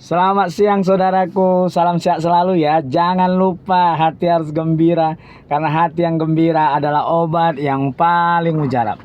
Selamat siang saudaraku, salam sehat selalu ya. Jangan lupa hati harus gembira, karena hati yang gembira adalah obat yang paling mujarab.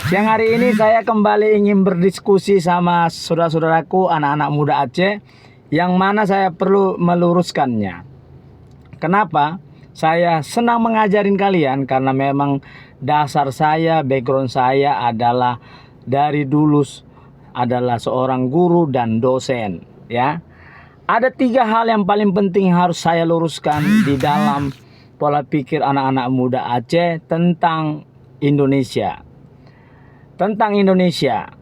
Siang hari ini saya kembali ingin berdiskusi sama saudara-saudaraku anak-anak muda Aceh, yang mana saya perlu meluruskannya. Kenapa? Saya senang mengajarin kalian karena memang dasar saya, background saya adalah dari dulu adalah seorang guru dan dosen. Ya, ada 3 hal yang paling penting harus saya luruskan di dalam pola pikir anak-anak muda Aceh tentang Indonesia. Tentang Indonesia,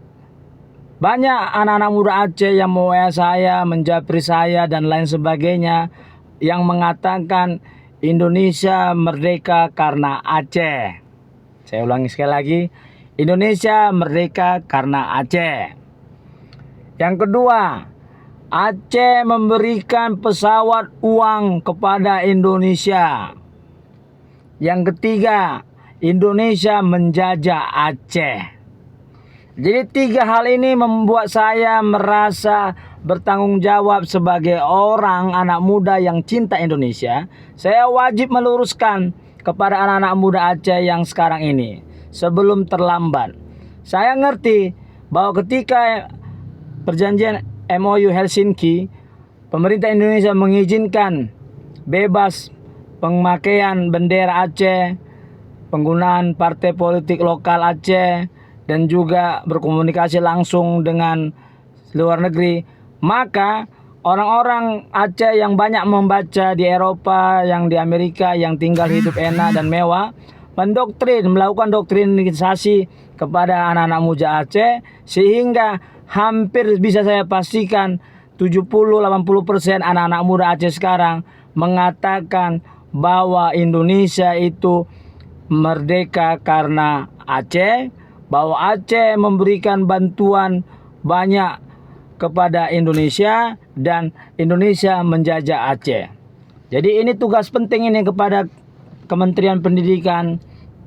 banyak anak-anak muda Aceh yang mau saya, menjapri saya dan lain sebagainya, yang mengatakan Indonesia merdeka karena Aceh. Saya ulangi sekali lagi, Indonesia merdeka karena Aceh. Yang kedua, Aceh memberikan pesawat uang kepada Indonesia. Yang ketiga, Indonesia menjajah Aceh. Jadi 3 hal ini membuat saya merasa bertanggung jawab sebagai orang anak muda yang cinta Indonesia. Saya wajib meluruskan kepada anak-anak muda Aceh yang sekarang ini sebelum terlambat. Saya ngerti bahwa ketika perjanjian MOU Helsinki, pemerintah Indonesia mengizinkan bebas pemakaian bendera Aceh, penggunaan partai politik lokal Aceh, dan juga berkomunikasi langsung dengan luar negeri. Maka orang-orang Aceh yang banyak membaca di Eropa, yang di Amerika, yang tinggal hidup enak dan mewah, melakukan doktrinisasi kepada anak-anak muda Aceh, sehingga hampir bisa saya pastikan 70-80% anak-anak muda Aceh sekarang mengatakan bahwa Indonesia itu merdeka karena Aceh, bahwa Aceh memberikan bantuan banyak kepada Indonesia dan Indonesia menjajah Aceh. Jadi ini tugas penting ini kepada Kementerian Pendidikan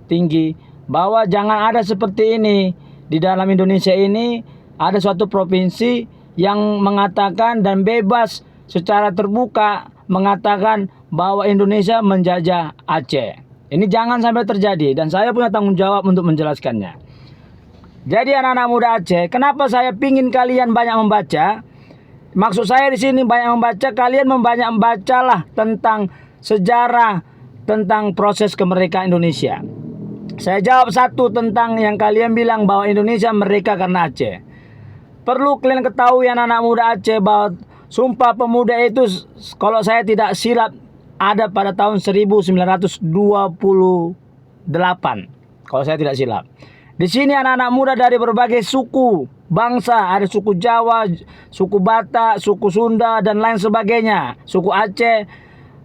Tinggi, bahwa jangan ada seperti ini di dalam Indonesia ini. Ada suatu provinsi yang mengatakan dan bebas secara terbuka mengatakan bahwa Indonesia menjajah Aceh. Ini jangan sampai terjadi dan saya punya tanggung jawab untuk menjelaskannya. Jadi anak-anak muda Aceh, kenapa saya pingin kalian banyak membaca? Maksud saya di sini banyak membaca, kalian banyak membacalah tentang sejarah, tentang proses kemerdekaan Indonesia. Saya jawab satu tentang yang kalian bilang bahwa Indonesia merdeka karena Aceh. Perlu kalian ketahui anak-anak muda Aceh bahwa Sumpah Pemuda itu, kalau saya tidak silap, ada pada tahun 1928. Kalau saya tidak silap. Di sini anak-anak muda dari berbagai suku, bangsa, ada suku Jawa, suku Batak, suku Sunda dan lain sebagainya, suku Aceh,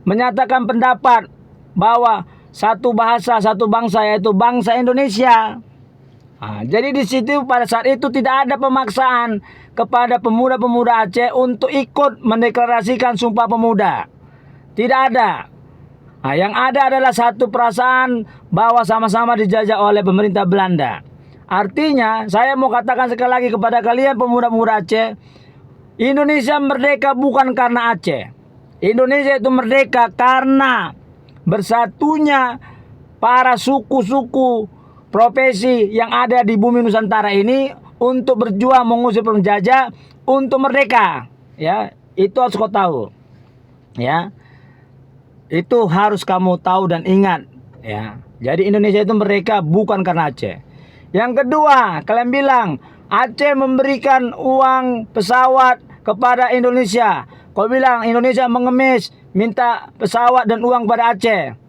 menyatakan pendapat bahwa satu bahasa, satu bangsa, yaitu bangsa Indonesia. Jadi di situ pada saat itu tidak ada pemaksaan kepada pemuda-pemuda Aceh untuk ikut mendeklarasikan Sumpah Pemuda. Tidak ada. Yang ada adalah satu perasaan bahwa sama-sama dijajah oleh pemerintah Belanda. Artinya, saya mau katakan sekali lagi kepada kalian pemuda-pemuda Aceh, Indonesia merdeka bukan karena Aceh. Indonesia itu merdeka karena bersatunya para suku-suku profesi yang ada di bumi Nusantara ini untuk berjuang mengusir penjajah untuk merdeka. Ya, itu harus kau tahu. Ya, itu harus kamu tahu dan ingat. Ya, jadi Indonesia itu merdeka bukan karena Aceh. Yang kedua, kalian bilang Aceh memberikan uang pesawat kepada Indonesia. Kau bilang Indonesia mengemis, minta pesawat dan uang pada Aceh.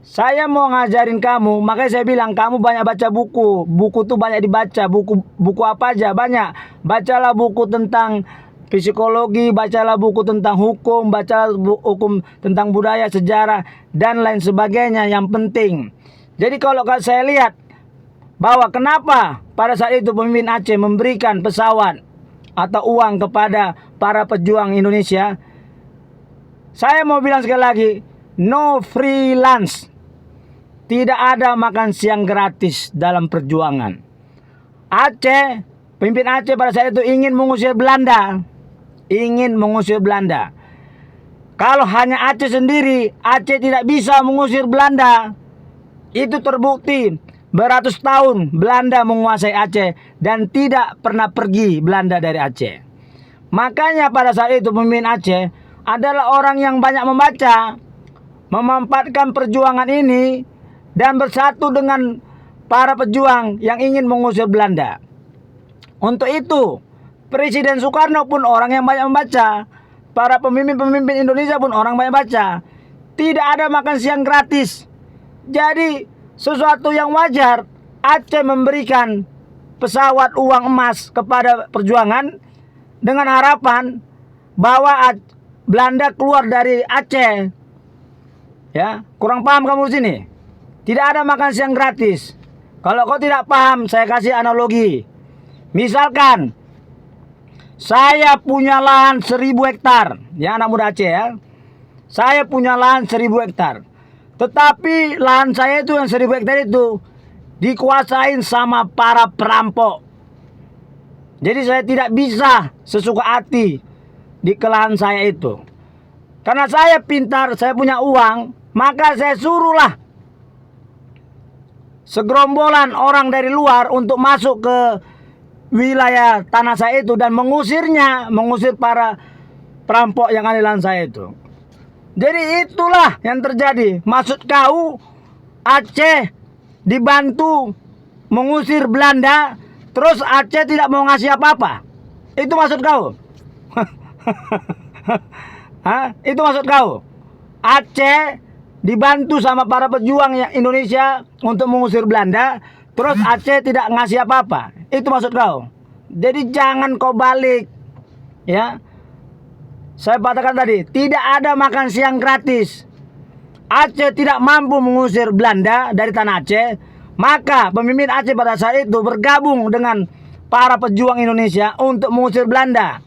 Saya mau ngajarin kamu, makanya saya bilang kamu banyak baca buku. Buku tuh banyak dibaca, buku apa aja banyak. Bacalah buku tentang psikologi, bacalah buku tentang hukum, bacalah hukum tentang budaya, sejarah dan lain sebagainya yang penting. Jadi kalau saya lihat bahwa kenapa pada saat itu pemimpin Aceh memberikan pesawat atau uang kepada para pejuang Indonesia, saya mau bilang sekali lagi, no free lunch. Tidak ada makan siang gratis dalam perjuangan. Aceh, pemimpin Aceh pada saat itu ingin mengusir Belanda. ingin mengusir Belanda. Kalau hanya Aceh sendiri, Aceh tidak bisa mengusir Belanda. Itu terbukti beratus tahun Belanda menguasai Aceh dan tidak pernah pergi Belanda dari Aceh. Makanya pada saat itu pemimpin Aceh adalah orang yang banyak membaca, memanfaatkan perjuangan ini dan bersatu dengan para pejuang yang ingin mengusir Belanda. Untuk itu, Presiden Soekarno pun orang yang banyak membaca. Para pemimpin-pemimpin Indonesia pun orang banyak baca. Tidak ada makan siang gratis. Jadi sesuatu yang wajar Aceh memberikan pesawat uang emas kepada perjuangan dengan harapan bahwa Belanda keluar dari Aceh. Ya, kurang paham kamu di sini? Tidak ada makan siang gratis. Kalau kau tidak paham, saya kasih analogi. Misalkan saya punya lahan 1000 hektar, ya anak muda Aceh ya. Saya punya lahan 1000 hektar. Tetapi lahan saya itu yang 1000 hektar itu dikuasain sama para perampok. Jadi saya tidak bisa sesuka hati di lahan saya itu. Karena saya pintar, saya punya uang, maka saya suruhlah segerombolan orang dari luar untuk masuk ke wilayah tanah saya itu dan mengusir para perampok yang ada di lahan saya itu. Jadi itulah yang terjadi. Maksud kau Aceh dibantu mengusir Belanda, terus Aceh tidak mau ngasih apa-apa? Itu maksud kau? Hah? Itu maksud kau? Aceh dibantu sama para pejuang Indonesia untuk mengusir Belanda, terus Aceh tidak ngasih apa-apa. Itu maksud kau. Jadi jangan kau balik. Ya. Saya katakan tadi, tidak ada makan siang gratis. Aceh tidak mampu mengusir Belanda dari tanah Aceh, maka pemimpin Aceh pada saat itu bergabung dengan para pejuang Indonesia untuk mengusir Belanda.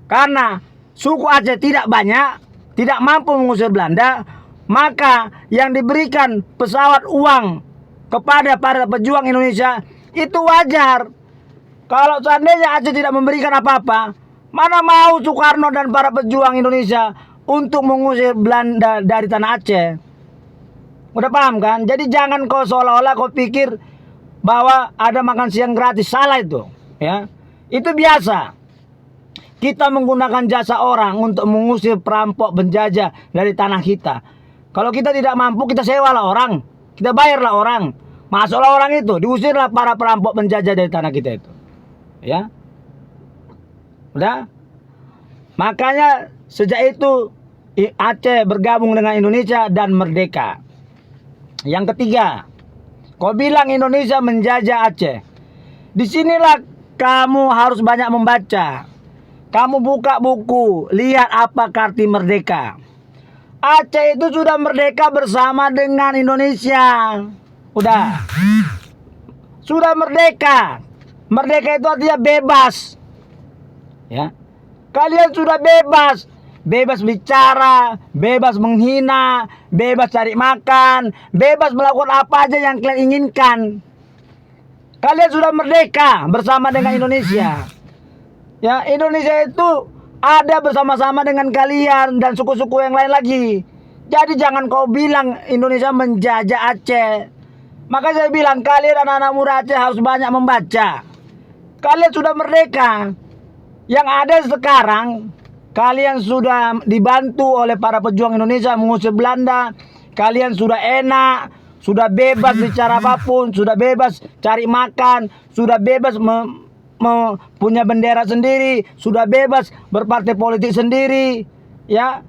Karena suku Aceh tidak banyak, tidak mampu mengusir Belanda, maka yang diberikan pesawat uang kepada para pejuang Indonesia itu wajar. Kalau seandainya Aceh tidak memberikan apa-apa, mana mau Soekarno dan para pejuang Indonesia untuk mengusir Belanda dari tanah Aceh? Udah paham kan? Jadi jangan kau seolah-olah kau pikir bahwa ada makan siang gratis. Salah itu, ya. Itu biasa. Kita menggunakan jasa orang untuk mengusir perampok penjajah dari tanah kita. Kalau kita tidak mampu, kita sewalah orang, kita bayarlah orang. Masuklah orang itu, diusirlah para perampok penjajah dari tanah kita itu. Ya. Udah? Makanya sejak itu Aceh bergabung dengan Indonesia dan merdeka. Yang ketiga, kau bilang Indonesia menjajah Aceh. Disinilah kamu harus banyak membaca. Kamu buka buku, lihat apa arti merdeka. Aceh itu sudah merdeka bersama dengan Indonesia. Udah. Sudah merdeka. Merdeka itu artinya bebas. Ya. Kalian sudah bebas. Bebas bicara, bebas menghina, bebas cari makan, bebas melakukan apa aja yang kalian inginkan. Kalian sudah merdeka bersama dengan Indonesia. Ya, Indonesia itu ada bersama-sama dengan kalian dan suku-suku yang lain lagi. Jadi jangan kau bilang Indonesia menjajah Aceh. Maka saya bilang kalian anak-anak muda Aceh harus banyak membaca. Kalian sudah merdeka. Yang ada sekarang, kalian sudah dibantu oleh para pejuang Indonesia mengusir Belanda. Kalian sudah enak, sudah bebas bicara apapun, sudah bebas cari makan, sudah bebas punya bendera sendiri, sudah bebas berpartai politik sendiri. Ya,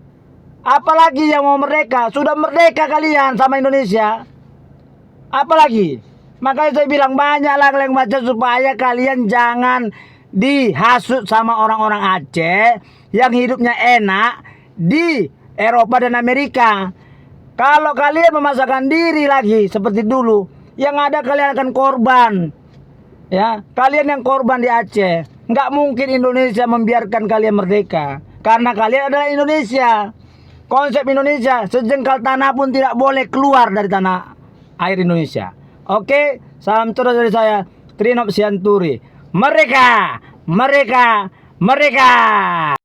apalagi yang mau merdeka? Sudah merdeka kalian sama Indonesia. Apalagi? Makanya saya bilang banyaklah kalian baca supaya kalian jangan dihasut sama orang-orang Aceh yang hidupnya enak di Eropa dan Amerika. Kalau kalian memaksakan diri lagi seperti dulu, yang ada kalian akan korban. Ya, kalian yang korban di Aceh. Nggak mungkin Indonesia membiarkan kalian merdeka, karena kalian adalah Indonesia. Konsep Indonesia, sejengkal tanah pun tidak boleh keluar dari tanah air Indonesia. Oke, salam terus dari saya, Trinop Sianturi. Mereka, mereka, merdeka.